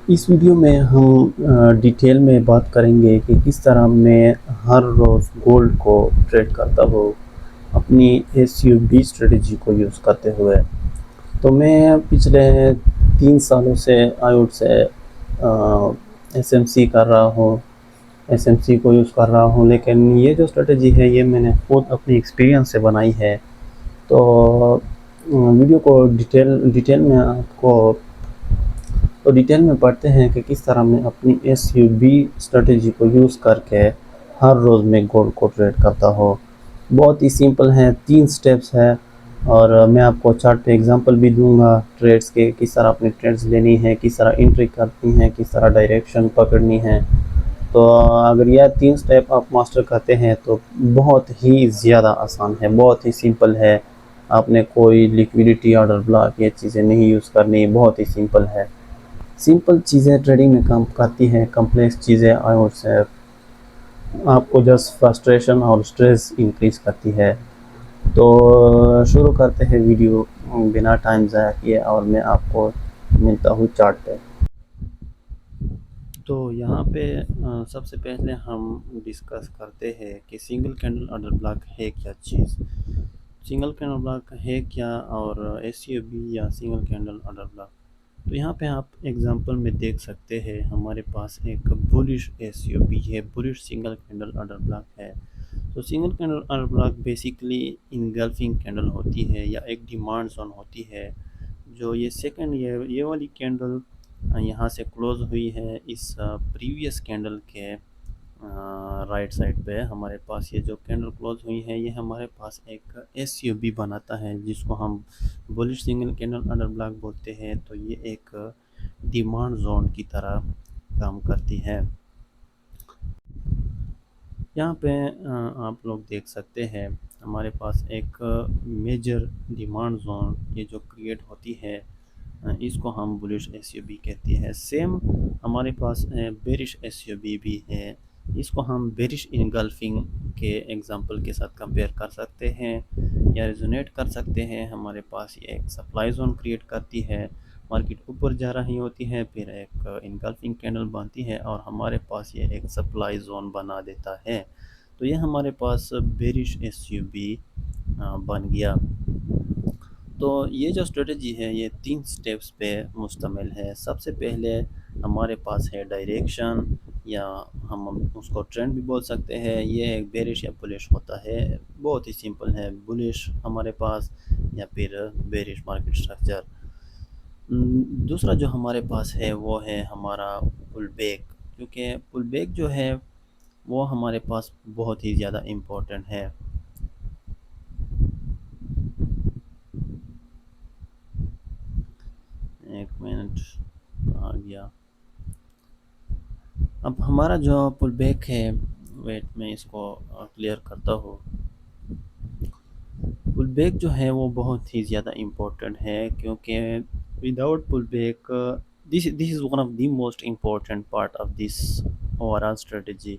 इस वीडियो में हम डिटेल में बात करेंगे कि किस तरह मैं हर रोज़ गोल्ड को ट्रेड करता हूँ अपनी एसयूबी स्ट्रेटजी को यूज़ करते हुए। तो मैं पिछले 3 सालों से आयुड से एसएमसी कर रहा हूँ, एसएमसी को यूज़ कर रहा हूँ, लेकिन ये जो स्ट्रेटजी है ये मैंने खुद अपनी एक्सपीरियंस से बनाई है। तो वीडियो को डिटेल में आपको तो डिटेल में पढ़ते हैं कि किस तरह मैं अपनी एसयूबी स्ट्रेटजी को यूज़ करके हर रोज़ मैं गोल्ड को ट्रेड करता हूँ। बहुत ही सिंपल है, 3 स्टेप्स है और मैं आपको चार्ट पे एग्जांपल भी दूंगा ट्रेड्स के, किस तरह अपनी ट्रेड्स लेनी है, किस तरह एंट्री करनी है, किस तरह डायरेक्शन पकड़नी है। तो अगर यह 3 स्टेप आप मास्टर करते हैं तो बहुत ही ज़्यादा आसान है, बहुत ही सिंपल है। आपने कोई लिक्विडिटी ऑर्डर ब्लॉक ये चीज़ें नहीं यूज़ करनी, बहुत ही सिंपल है। सिंपल चीज़ें ट्रेडिंग में काम करती हैं, कॉम्प्लेक्स चीज़ें और से आपको जस्ट फ्रस्ट्रेशन और स्ट्रेस इंक्रीज़ करती है। तो शुरू करते हैं वीडियो बिना टाइम ज़ाया किए और मैं आपको मिलता हूँ चार्ट पे। तो यहाँ पे सबसे पहले हम डिस्कस करते हैं कि सिंगल कैंडल ऑर्डर ब्लॉक है क्या चीज़, सिंगल कैंडल ब्लॉक है क्या और एसयूबी या सिंगल कैंडल ऑर्डर ब्लॉक। तो यहाँ पे आप एग्जांपल में देख सकते हैं हमारे पास एक बुलिश एसयूबी है, bullish single candle order block है। तो single candle order block basically engulfing candle होती है या एक डिमांड जोन होती है। जो ये सेकंड ये वाली कैंडल यहाँ से क्लोज हुई है इस प्रीवियस कैंडल के राइट साइड पे हमारे पास ये जो कैंडल क्लोज हुई है ये हमारे पास एक एसयूबी बनाता है जिसको हम bullish single candle order block बोलते हैं। तो ये एक डिमांड जोन की तरह काम करती है। यहाँ पे आप लोग देख सकते हैं हमारे पास एक मेजर डिमांड जोन ये जो क्रिएट होती है इसको हम बुलिश एसयूबी कहते हैं। सेम हमारे पास बेरिश एसयूबी भी है, इसको हम बेरिश इनगल्फिंग के एग्जांपल के साथ कंपेयर कर सकते हैं या रेजोनेट कर सकते हैं। हमारे पास ये एक सप्लाई जोन क्रिएट करती है, मार्केट ऊपर जा रही होती है, फिर एक इनगल्फिंग कैंडल बनती है और हमारे पास ये एक सप्लाई जोन बना देता है। तो ये हमारे पास बेरिश एसयूबी बन गया। तो ये जो स्ट्रेटजी है ये 3 स्टेप्स पे मुश्तमिल है। सबसे पहले हमारे पास है डायरेक्शन या हम उसको ट्रेंड भी बोल सकते हैं। ये एक बेरिश या बुलिश होता है, बहुत ही सिंपल है, बुलिश हमारे पास या फिर बेरिश मार्केट स्ट्रक्चर। दूसरा जो हमारे पास है वो है हमारा पुल बैक, क्योंकि पुल बैक जो है वो हमारे पास बहुत ही ज़्यादा इम्पोर्टेंट है। एक मिनट आ गया। अब हमारा जो पुल बैक है, वेट मैं इसको क्लियर करता हूँ। पुल बैक जो है वो बहुत ही ज़्यादा इम्पोर्टेंट है क्योंकि without pull back this this is one of the most important part of this overall strategy.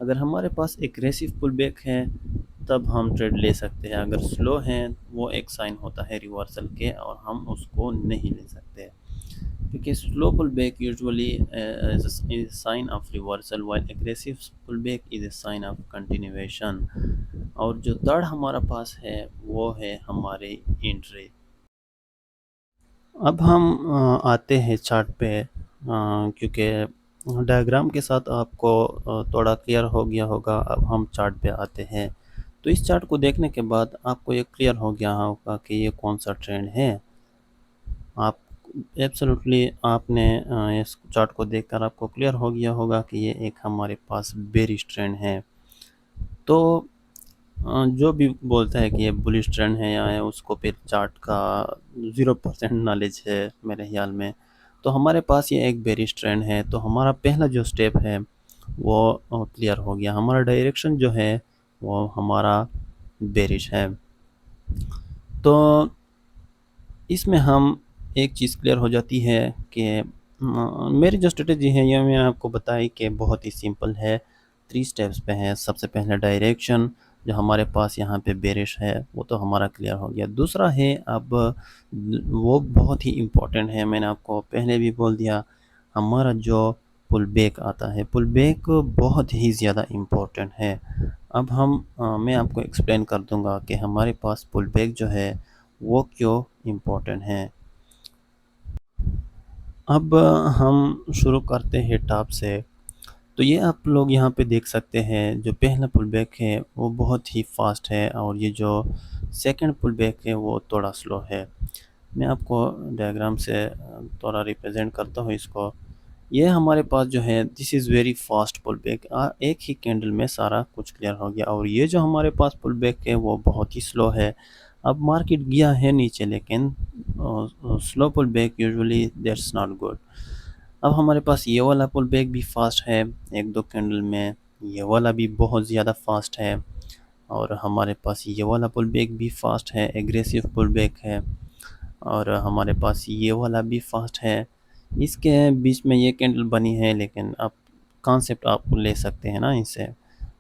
अगर हमारे पास एग्रेसिव पुल बैक है तब हम ट्रेड ले सकते हैं, अगर स्लो हैं वो एक साइन होता है रिवर्सल के और हम उसको नहीं ले सकते क्योंकि slow pullback usually is a sign of reversal while aggressive pullback is a sign of continuation। और जो थर्ड हमारा पास है वो है हमारे एंट्री। अब हम आते हैं चार्ट पे, क्योंकि डायग्राम के साथ आपको थोड़ा क्लियर हो गया होगा। अब हम चार्ट पे आते हैं। तो इस चार्ट को देखने के बाद आपको ये क्लियर हो गया होगा कि ये कौन सा ट्रेंड है। आप एब्सोल्युटली आपने इस चार्ट को देखकर आपको क्लियर हो गया होगा कि ये एक हमारे पास बेरिश ट्रेंड है। तो जो भी बोलता है कि ये बुलिश ट्रेंड है या है उसको फिर चार्ट का 0% नॉलेज है मेरे ख्याल में। तो हमारे पास ये एक बेरिश ट्रेंड है, तो हमारा पहला जो स्टेप है वो क्लियर हो गया। हमारा डायरेक्शन जो है वो हमारा बेरिश है। तो इसमें हम एक चीज़ क्लियर हो जाती है कि मेरी जो स्ट्रेटजी है ये मैंने आपको बताई कि बहुत ही सिंपल है, 3 स्टेप्स पे है। सबसे पहले डायरेक्शन जो हमारे पास यहाँ पे बेरिश है वो तो हमारा क्लियर हो गया। दूसरा है अब वो बहुत ही इम्पोर्टेंट है, मैंने आपको पहले भी बोल दिया, हमारा जो पुल बैक आता है, पुल बैक बहुत ही ज़्यादा इम्पोर्टेंट है। अब मैं आपको एक्सप्लेन कर दूंगा कि हमारे पास पुल बैक जो है वो क्यों इम्पोर्टेंट है। अब हम शुरू करते हैं टॉप से। तो ये आप लोग यहाँ पे देख सकते हैं, जो पहला पुल बैक है वो बहुत ही फास्ट है और ये जो सेकंड पुल बैक है वो थोड़ा स्लो है। मैं आपको डायग्राम से थोड़ा रिप्रेजेंट करता हूँ इसको। ये हमारे पास जो है this is very fast pull back, एक ही कैंडल में सारा कुछ क्लियर हो गया। और ये जो हमारे पास पुल बैक है वो बहुत ही स्लो है। अब मार्केट गया है नीचे, लेकिन slow pull back usually that's not good. अब हमारे पास ये वाला पुल बैक भी फास्ट है, एक दो कैंडल में। ये वाला भी बहुत ज़्यादा फास्ट है। और हमारे पास ये वाला पुल बैक भी फास्ट है, एग्रेसिव पुल बैक है। और हमारे पास ये वाला भी फास्ट है। इसके बीच में ये कैंडल बनी है, लेकिन आप कॉन्सेप्ट आप ले सकते हैं ना इसे।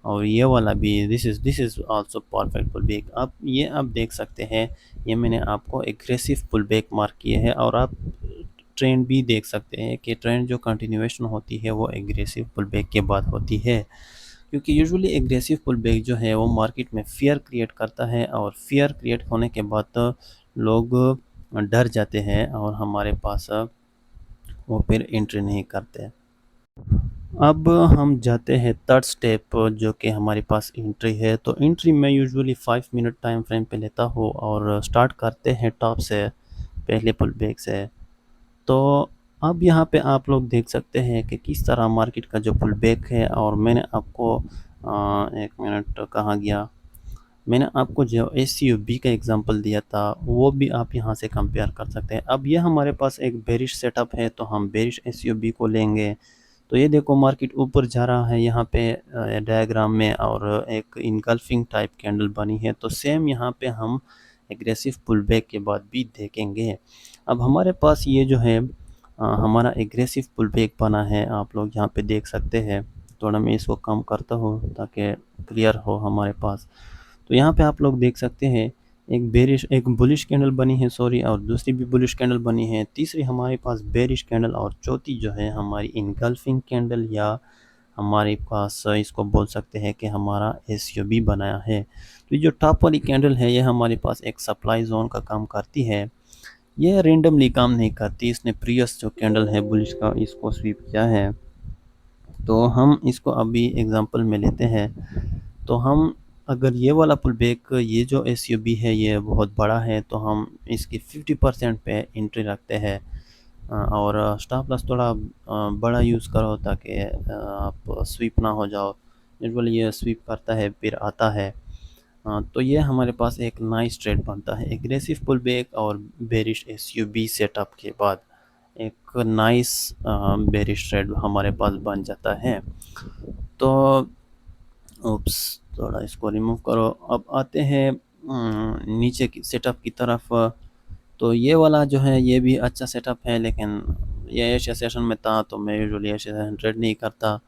और ये वाला भी this is also perfect pull back. आप देख सकते हैं, ये मैंने आपको एग्रेसिव पुल बैक मार्क किए हैं। और आप ट्रेंड भी देख सकते हैं कि ट्रेंड जो कंटिन्यूएशन होती है वो एग्रेसिव पुल बैक के बाद होती है। क्योंकि यूजुअली एग्रेसिव पुल बैक जो है वो मार्केट में फियर क्रिएट करता है, और फियर क्रिएट होने के बाद तो लोग डर जाते हैं और हमारे पास वो फिर एंट्री नहीं करते। अब हम जाते हैं थर्ड स्टेप, जो कि हमारे पास एंट्री है। तो एंट्री में यूजुअली 5 मिनट टाइम फ्रेम पे लेता हूँ और स्टार्ट करते हैं टॉप से, पहले पुल बैक से। तो अब यहाँ पे आप लोग देख सकते हैं कि किस तरह मार्केट का जो पुल बैक है। और मैंने आपको एक मिनट कहाँ गया, मैंने आपको जो एस का एग्जांपल दिया था वो भी आप यहाँ से कंपेयर कर सकते हैं। अब ये हमारे पास एक बेरिश सेटअप है, तो हम बेरिश एस को लेंगे। तो ये देखो मार्केट ऊपर जा रहा है यहाँ पे डायग्राम में, और एक इनगल्फिंग टाइप कैंडल बनी है। तो सेम यहाँ पे हम एग्रेसिव पुल बैक के बाद भी देखेंगे। अब हमारे पास ये जो है हमारा एग्रेसिव पुल बैक बना है, आप लोग यहाँ पे देख सकते हैं। थोड़ा मैं इसको कम करता हूँ ताकि क्लियर हो हमारे पास। तो यहाँ पे आप लोग देख सकते हैं, एक बुलिश कैंडल बनी है, सॉरी, और दूसरी भी बुलिश कैंडल बनी है, तीसरी हमारे पास बेरिश कैंडल, और चौथी जो है हमारी इनगल्फिंग कैंडल, या हमारे पास इसको बोल सकते हैं कि हमारा एसयूबी बनाया है। तो ये जो टॉप वाली कैंडल है ये हमारे पास एक सप्लाई जोन का काम करती है। ये रेंडमली काम नहीं करती, इसने प्रीवियस जो कैंडल है बुलिश का इसको स्वीप किया है। तो हम इसको अभी एग्जांपल में लेते हैं। तो हम अगर ये वाला पुल बैक, ये जो एसयूबी है ये बहुत बड़ा है, तो हम इसकी 50% पे एंट्री रखते हैं। और स्टॉप लॉस थोड़ा बड़ा यूज़ करो ताकि आप स्वीप ना हो जाओ। यूजुअली ये स्वीप करता है फिर आता है। तो ये हमारे पास एक नाइस ट्रेड बनता है, एग्रेसिव पुल बैक और बेरिश एसयूबी सेटअप के बाद एक नाइस बेरिश ट्रेड हमारे पास बन जाता है। तो उप्स, थोड़ा इसको रिमूव करो। अब आते हैं नीचे की सेटअप की तरफ। तो ये वाला जो है ये भी अच्छा सेटअप है, लेकिन ये एशिया सेशन में था तो मैं यूजुअली एशिया सेशन ट्रेड नहीं करता।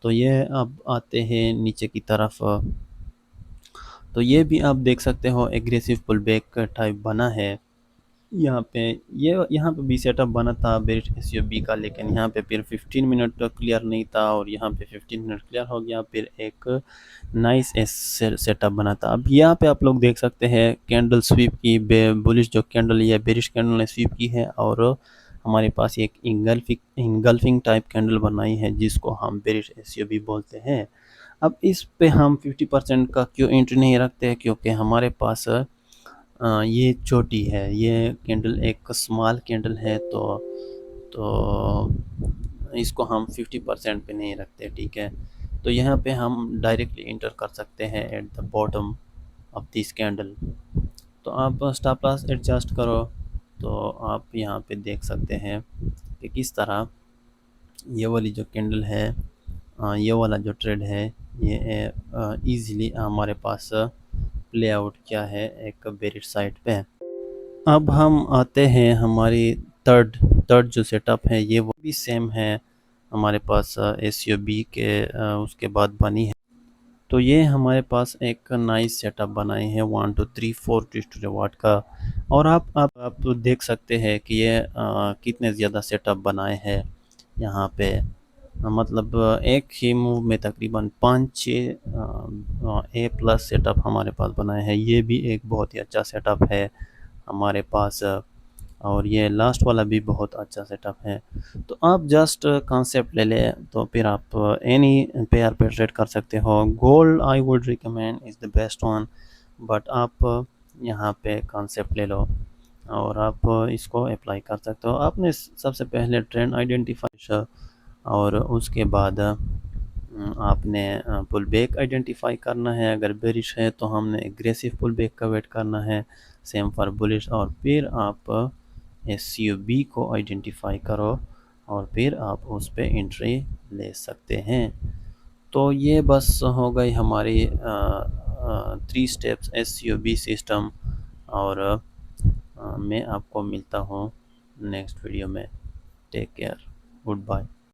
तो ये अब आते हैं नीचे की तरफ। तो ये भी आप देख सकते हो एग्रेसिव पुल बैक टाइप बना है। यहाँ पे भी सेटअप बना था बेरिश एसयूबी का, लेकिन यहाँ पे फिर 15 मिनट क्लियर नहीं था, और यहाँ पे 15 मिनट क्लियर हो गया, फिर एक नाइस सेटअप बना था। अब यहाँ पे आप लोग देख सकते हैं कैंडल स्वीप की, बुलिश जो कैंडल या बेरिश कैंडल ने स्वीप की है, और हमारे पास एक इंगल्फिंग टाइप कैंडल बनाई है जिसको हम बेरिश एसयूबी बोलते हैं। अब इस पे हम 50% का क्यों एंट्री नहीं रखते, क्योंकि हमारे पास ये छोटी है, ये कैंडल एक स्मॉल कैंडल है। तो इसको हम 50% पे नहीं रखते, ठीक है। तो यहाँ पे हम डायरेक्टली इंटर कर सकते हैं at the bottom of this candle. तो आप स्टॉप लॉस एडजस्ट करो, तो आप यहाँ पे देख सकते हैं कि किस तरह ये वाली जो कैंडल है, ये वाला जो ट्रेड है ये इजीली हमारे पास प्ले आउट किया है एक बेरिश साइड पे। अब हम आते हैं हमारी थर्ड थर्ड जो सेटअप है, ये वो भी सेम है हमारे पास एसयूबी के उसके बाद बनी है। तो ये हमारे पास एक नाइस सेटअप बनाए हैं 1 2 3 4 ट्विस्टर वाट का। और आप देख सकते हैं कि ये कितने ज़्यादा सेटअप बनाए हैं। यहाँ पे मतलब एक ही मूव में तकरीबन 5-6 ए प्लस सेटअप हमारे पास बनाए हैं। ये भी एक बहुत ही अच्छा सेटअप है हमारे पास, और ये लास्ट वाला भी बहुत अच्छा सेटअप है। तो आप जस्ट कॉन्सेप्ट ले लें तो फिर आप एनी पेयर पे ट्रेड कर सकते हो। Gold I would recommend is the best one, but आप यहाँ पे कॉन्सेप्ट ले लो और आप इसको अप्लाई कर सकते हो। आपने सबसे पहले ट्रेंड आइडेंटिफाई और उसके बाद आपने पुल बैक आइडेंटिफाई करना है। अगर बेरिश है तो हमने एग्रेसिव पुल बैक का वेट करना है, सेम फॉर बुलिश। और फिर आप एसयूबी को आइडेंटिफाई करो और फिर आप उस पर एंट्री ले सकते हैं। तो ये बस हो गई हमारी 3 स्टेप्स एसयूबी सिस्टम। और मैं आपको मिलता हूँ नेक्स्ट वीडियो में। Take care, good bye.